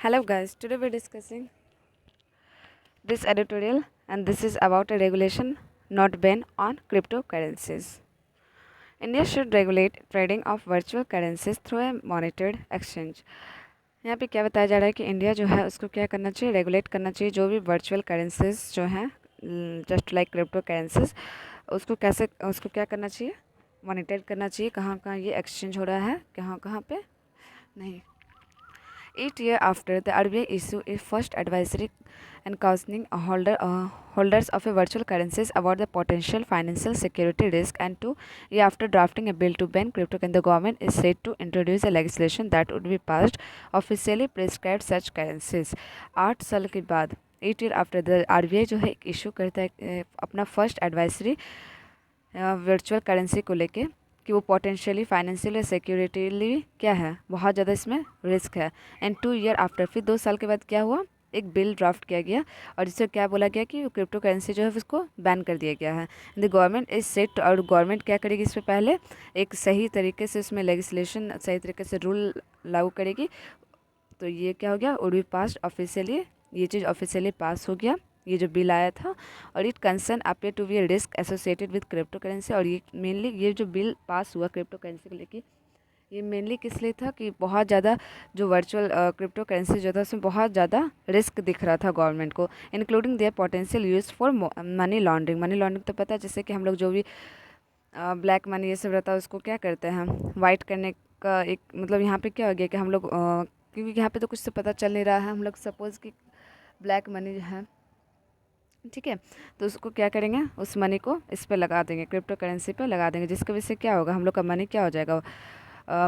Hello guys, today we're discussing this editorial and this is about a regulation not ban on cryptocurrencies. India should regulate trading of virtual currencies through a monitored exchange. यहाँ पे क्या बताया जा रहा है कि India जो है उसको क्या करना चाहिए, रेगुलेट करना चाहिए जो भी वर्चुअल करेंसीज जो हैं जस्ट लाइक क्रिप्टो करेंसीज उसको क्या करना चाहिए, मॉनिटर करना चाहिए कहाँ कहाँ ये एक्सचेंज हो रहा है, कहाँ कहाँ पे नहीं. 8 years after the RBI issued its first advisory and cautioning holders of a virtual currencies about the potential financial security risk, and 2 years after drafting a bill to ban cryptocurrency, the government is set to introduce a legislation that would be passed officially prescribe such currencies. 8 साल के बाद 8 years after the RBI जो है issue करता है अपना first advisory virtual currency को लेके कि वो पोटेंशियली फाइनेंशियल सिक्योरिटीली क्या है, बहुत ज़्यादा इसमें रिस्क है. एंड 2 years आफ्टर फिर 2 साल के बाद क्या हुआ, एक बिल ड्राफ्ट किया गया और जिससे क्या बोला गया कि क्रिप्टो करेंसी जो है उसको बैन कर दिया गया है. द गवर्नमेंट इज सेट और गवर्नमेंट क्या करेगी इस पर पहले एक सही तरीके से उसमें लेजिस्लेशन सही तरीके से रूल लागू करेगी. तो ये क्या हो गया, वुड बी पास्ड ऑफिशियली, ये चीज़ ऑफिशियली पास हो गया, ये जो बिल आया था. और it concern appear to be risk associated with crypto currency. और ये मेनली ये जो बिल पास हुआ क्रिप्टो करेंसी को लेके ये मेनली किस लिए था कि बहुत ज़्यादा जो वर्चुअल क्रिप्टो करेंसी जो था उसमें बहुत ज़्यादा रिस्क दिख रहा था गवर्नमेंट को, including their potential use for money laundering. Money laundering तो पता है, जैसे कि हम लोग जो भी ब्लैक मनी ये सब रहता है उसको क्या करते हैं, वाइट करने का एक मतलब यहाँ पे क्या हो गया कि हम लोग क्योंकि यहाँ पे तो कुछ तो पता चल नहीं रहा है, हम लोग सपोज़ कि ब्लैक मनी जो है ठीक है तो उसको क्या करेंगे, उस मनी को इस पे लगा देंगे, क्रिप्टो करेंसी पे लगा देंगे, जिसकी वजह से क्या होगा, हम लोग का मनी क्या हो जाएगा,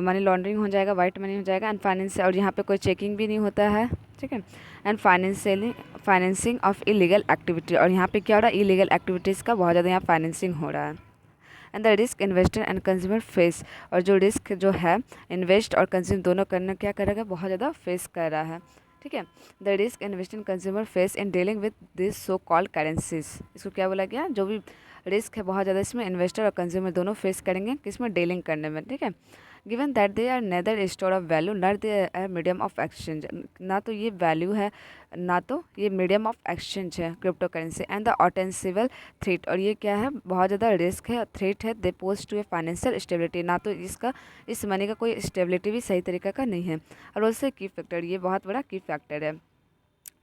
मनी लॉन्ड्रिंग हो जाएगा, वाइट मनी हो जाएगा. एंड फाइनेंस और यहाँ पे कोई चेकिंग भी नहीं होता है, ठीक है. And financing of illegal activity, और यहाँ पे क्या हो रहा है, इलीगल एक्टिविटीज़ का बहुत ज़्यादा यहाँ फाइनेंसिंग हो रहा है. And the risk investor and consumer face, और जो रिस्क जो है इन्वेस्ट और कंज्यूम दोनों करना क्या करेगा, बहुत ज़्यादा फेस कर रहा है, ठीक है. The risk investor consumer face in dealing with this so called currencies, इसको क्या बोला गया, जो भी रिस्क है बहुत ज़्यादा इसमें इन्वेस्टर और कंज्यूमर दोनों फेस करेंगे किसमें, डीलिंग करने में, ठीक है. Given that they are neither store of value nor they are medium of exchange, ना तो ये वैल्यू है ना तो ये मीडियम ऑफ एक्सचेंज है crypto currency. And the ostensible threat, और ये क्या है, बहुत ज़्यादा रिस्क है, थ्रेट है, they pose to a financial stability, ना तो इसका इस मनी का कोई स्टेबिलिटी भी सही तरीके का नहीं है. और उससे की फैक्टर, ये बहुत बड़ा की फैक्टर है.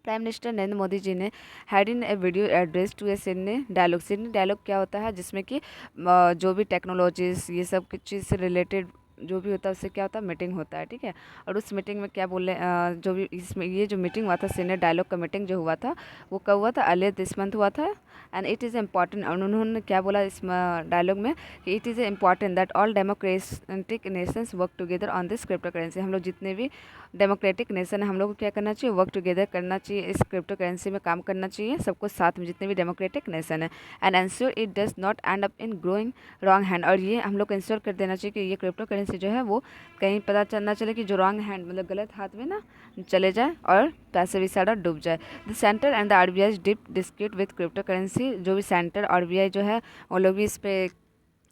प्राइम मिनिस्टर नरेंद्र मोदी जी ने had in a video address to a Sydney dialogue. Sydney dialogue क्या होता है, जिसमें कि जो भी टेक्नोलॉजीज़ ये सब चीज़ से रिलेटेड जो भी होता है उससे क्या होता है, मीटिंग होता है, ठीक है. और उस मीटिंग में क्या बोले, जो भी इसमें ये जो मीटिंग हुआ था, सीनियर डायलॉग का मीटिंग जो हुआ था वो कब हुआ था, अर्लियर दिस मंथ हुआ था. एंड इट इज़ इम्पॉर्टेंट, और उन्होंने क्या बोला इस डायलॉग में कि it is important that all democratic Nations work together on this crypto currency. हम लोग जितने भी डेमोक्रेटिक नेशन है हम लोग को क्या करना चाहिए, वर्क टुगेदर करना चाहिए, इस क्रिप्टो करेंसी में काम करना चाहिए सबको साथ में, जितने भी डेमोक्रेटिक नेशन है. And ensure it does not and up in growing wrong hand, और ये हम लोग को इंश्योर कर देना चाहिए कि ये क्रिप्टो करेंसी जो है वो कहीं पता चलना चले कि जो रॉन्ग हैंड मतलब गलत हाथ में ना चले जाए और पैसे भी सारा डूब जाए. The centre and the RBI dip discussed with crypto currency, जो भी सेंटर आरबीआई जो है वो लोग भी इस पर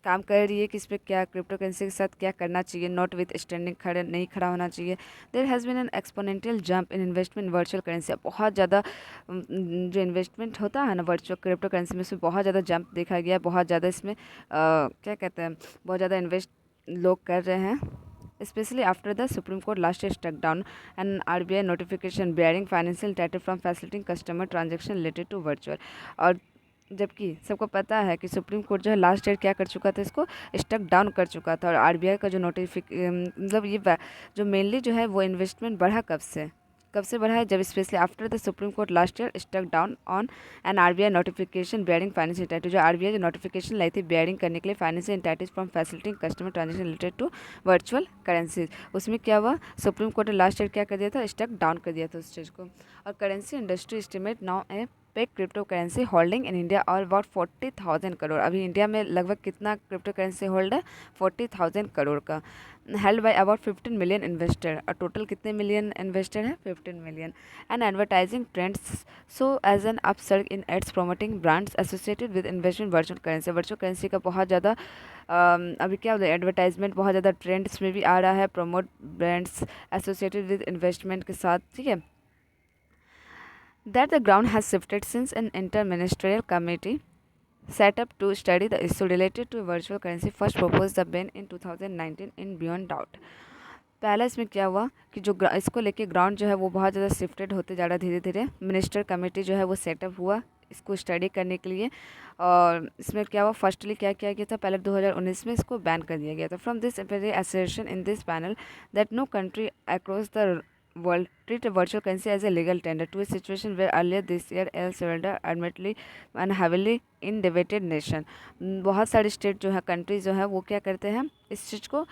काम कर रही है कि इस पर क्या क्रिप्टो करेंसी के साथ क्या करना चाहिए, नॉट विथ स्टैंडिंग, खड़े नहीं खड़ा होना चाहिए. There has been an exponential jump in investment virtual currency, बहुत ज़्यादा जो इन्वेस्टमेंट होता है ना वर्चुअल क्रिप्टो करेंसी में उसमें बहुत ज़्यादा जंप देखा गया, बहुत ज़्यादा इसमें क्या कहते हैं, बहुत ज़्यादा इन्वेस्ट लोग कर रहे हैं, especially after the Supreme Court last year struck down an RBI notification bearing financial data from facilitating customer transaction related to virtual. और जबकि सबको पता है कि सुप्रीम कोर्ट जो है लास्ट ईयर क्या कर चुका था, इसको स्टक डाउन कर चुका था. और आरबीआई का जो मतलब ये जो मेनली जो है वो इन्वेस्टमेंट बढ़ा कब से बढ़ा है, जब specially after the supreme court last year stuck down on an RBI notification barring financial entity, जो आरबीआई जो नोटिफिकेशन लाई थी बेयरिंग करने के लिए financial entities from facilitating customer transaction related to virtual currencies. उसमें क्या हुआ, सुप्रीम कोर्ट ने लास्ट ईयर क्या कर दिया था, स्टक डाउन कर दिया था उस चीज़ को. और currency industry estimate now a opaque crypto currency holding in India और अबाउट 40,000 करोड़। अभी इंडिया में लगभग कितना क्रिप्टो करेंसी होल्ड है? 40,000 करोड़ का। Held by about 15 million investor. और टोटल कितने मिलियन इन्वेस्टर हैं? 15 million. And advertising trends so as an upsurge in ads promoting brands associated with investment virtual currency. Virtual currency का बहुत ज़्यादा अभी क्या होता है, एडवर्टाइजमेंट बहुत ज़्यादा ट्रेंड्स में भी आ रहा है, promote brands associated with investment के साथ, ठीक है। That the ground has shifted since an inter-ministerial committee set up to study the issue related to virtual currency first proposed the ban in 2019 in Beyond Doubt। पहला इसमें क्या हुआ कि जो इसको लेके ग्राउंड जो है वो बहुत ज़्यादा शिफ्टेड होते जा रहा धीरे धीरे। मिनिस्टर कमेटी जो है वो सेटअप हुआ इसको स्टडी करने के लिए। और इसमें क्या हुआ, फर्स्टली क्या किया गया था, पहले 2019 में इसको बैन कर दिया गया था। From this association in this panel that no country across the world treat a virtual currency as a legal tender to a situation where earlier this year El Salvador admittedly and heavily indebted nation। बहुत सारे state जो है, countries जो है वो क्या करते हैं, इस चीज़ को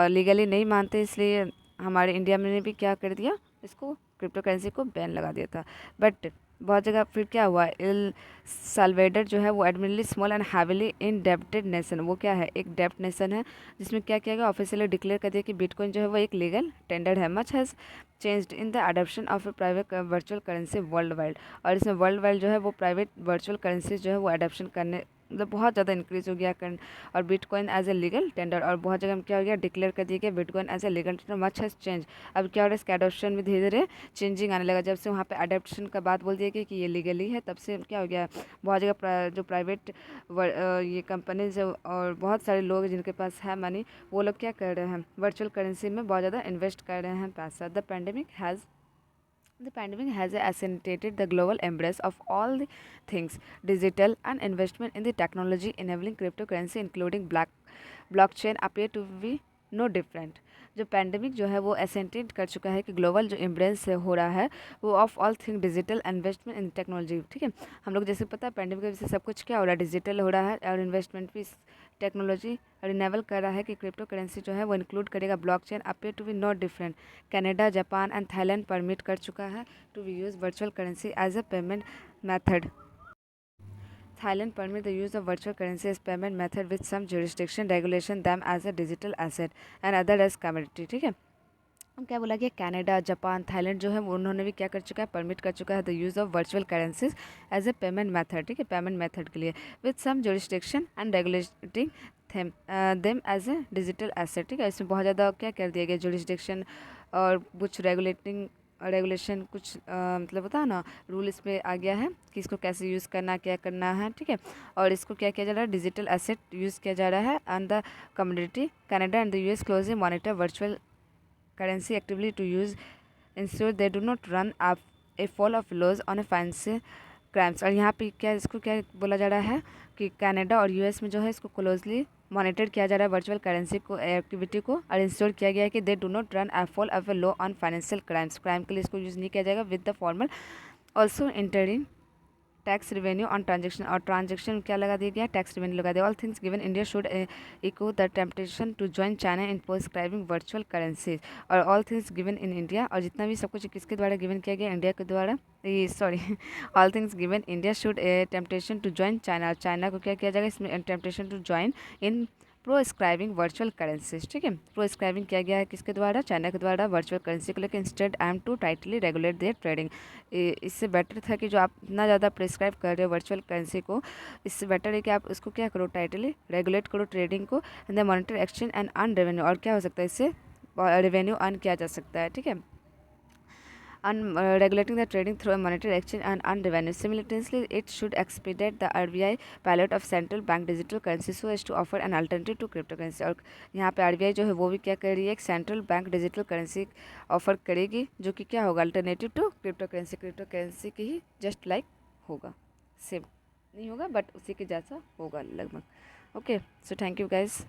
लीगली नहीं मानते, इसलिए हमारे इंडिया में ने भी क्या कर दिया, इसको क्रिप्टो करेंसी को बैन लगा दिया था। बट बहुत जगह फिर क्या हुआ, एल साल्वेडर जो है वो एडमिटली स्मॉल एंड हैविली इनडेप्टेड नेशन, वो क्या है, एक डेप्ट नेशन है, जिसमें क्या किया गया, ऑफिशियली डिक्लेयर कर दिया कि बिटकॉइन जो है वो एक लीगल टेंडर है। Much has changed in the adoption of A private virtual currency world wide. और इसमें वर्ल्ड वाइड जो है वो प्राइवेट वर्चुअल करेंसी जो है वो अडॉप्शन करने मतलब बहुत ज़्यादा इंक्रीज़ हो गया और bitcoin as a legal tender. और बहुत जगह में क्या हो गया, डिक्लेयर कर दिया गया bitcoin as a legal tender. Much has change. अब क्या हो रहा है, इसके अडॉप्शन में धीरे धीरे चेंजिंग आने लगा। जब से वहाँ पे अडॉप्शन का बात बोल दिया गया कि ये लीगली है, तब से क्या हो गया, बहुत जगह जो प्राइवेट ये कंपनीज और बहुत सारे लोग जिनके पास है मनी, वो लोग क्या कर रहे हैं, वर्चुअल करेंसी में बहुत ज़्यादा इन्वेस्ट कर रहे हैं पैसा। The pandemic has accentuated the global embrace of all the things digital and investment in the technology enabling cryptocurrency including blockchain appear to be no different। जो पैंडमिक जो है वो एसेंटेड कर चुका है कि ग्लोबल जो एम्ब्रेस हो रहा है वो of all thing digital investment in technology, ठीक है। हम लोग जैसे पता है पैंडमिक की वजह से सब कुछ क्या हो रहा है, डिजिटल हो रहा है और इन्वेस्टमेंट भी टेक्नोलॉजी रिनेबल कर रहा है कि क्रिप्टो करेंसी जो है वो इंक्लूड करेगा blockchain appear to be not different. Canada, Japan and Thailand permit कर चुका है to be use virtual currency as a payment method. Thailand permit the use of virtual currency as payment method with some jurisdiction regulation them as a digital asset and other as commodity, ठीक है। अब क्या बोला गया, Canada, Japan, Thailand जो है उन्होंने भी क्या कर चुका है, परमिट कर चुका है the use of virtual currencies as a payment method, ठीक है, पेमेंट मेथड के लिए with some jurisdiction and regulating them as a digital asset, ठीक है। इसमें बहुत ज़्यादा क्या कर दिया गया, जुरिस्डिक्शन और कुछ रेगुलेशन कुछ मतलब होता है ना, रूल इसमें आ गया है कि इसको कैसे यूज़ करना, क्या करना है, ठीक है। और इसको क्या किया जा रहा है, डिजिटल एसेट यूज़ किया जा रहा है and the community Canada and the US closely monitor virtual currency actively to use ensure they do not run up a fall of laws on a financial crimes। और यहाँ पे क्या इसको क्या बोला जा रहा है कि कनाडा और यूएस में जो है इसको क्लोजली मॉनिटर किया जा रहा है वर्चुअल करेंसी को एक्टिविटी को, और इंश्योर किया गया है कि they do not run a foul of a law on financial crimes. Crime के लिए इसको यूज़ नहीं किया जाएगा with the formal also entering tax revenue on transaction. और ट्रांजेक्शन क्या लगा दिया गया, टैक्स रिवेन्यू लगा दिया। All things given India should echo the temptation to join China in prescribing virtual currencies. और all things given in India, और जितना भी सब कुछ किसके द्वारा गिवन किया गया, इंडिया के द्वारा, sorry all things given India should temptation to join China. China को क्या किया जाएगा इसमें, temptation to join in proscribing virtual currencies, ठीक है। प्रोस्क्राइबिंग किया गया है किसके द्वारा, चाइना के द्वारा वर्चुअल करेंसी को लेकर। Instead aim to tightly regulate their trading. इससे बेटर था कि जो आप इतना ज़्यादा प्रिस्क्राइब कर रहे हो वर्चुअल करेंसी को, इससे बेटर है कि आप उसको क्या करो, टाइटली रेगुलेट करो ट्रेडिंग को and the monitor exchange and earn revenue. और क्या हो सकता है, इससे रेवेन्यू अर्न किया जा सकता है, ठीक है। Regulating the trading through a monetary exchange and earn revenue. Simultaneously, it should expedite the RBI pilot of central bank digital currency so as to offer an alternative to cryptocurrency। और यहाँ पे RBI जो है वो भी क्या कर रही है, एक central bank digital currency offer करेगी जो कि क्या होगा, अल्टरनेटिव टू क्रिप्टो करेंसी की ही जस्ट लाइक होगा, सेम नहीं होगा बट उसी के जैसा होगा लगभग। Okay, so thank you guys.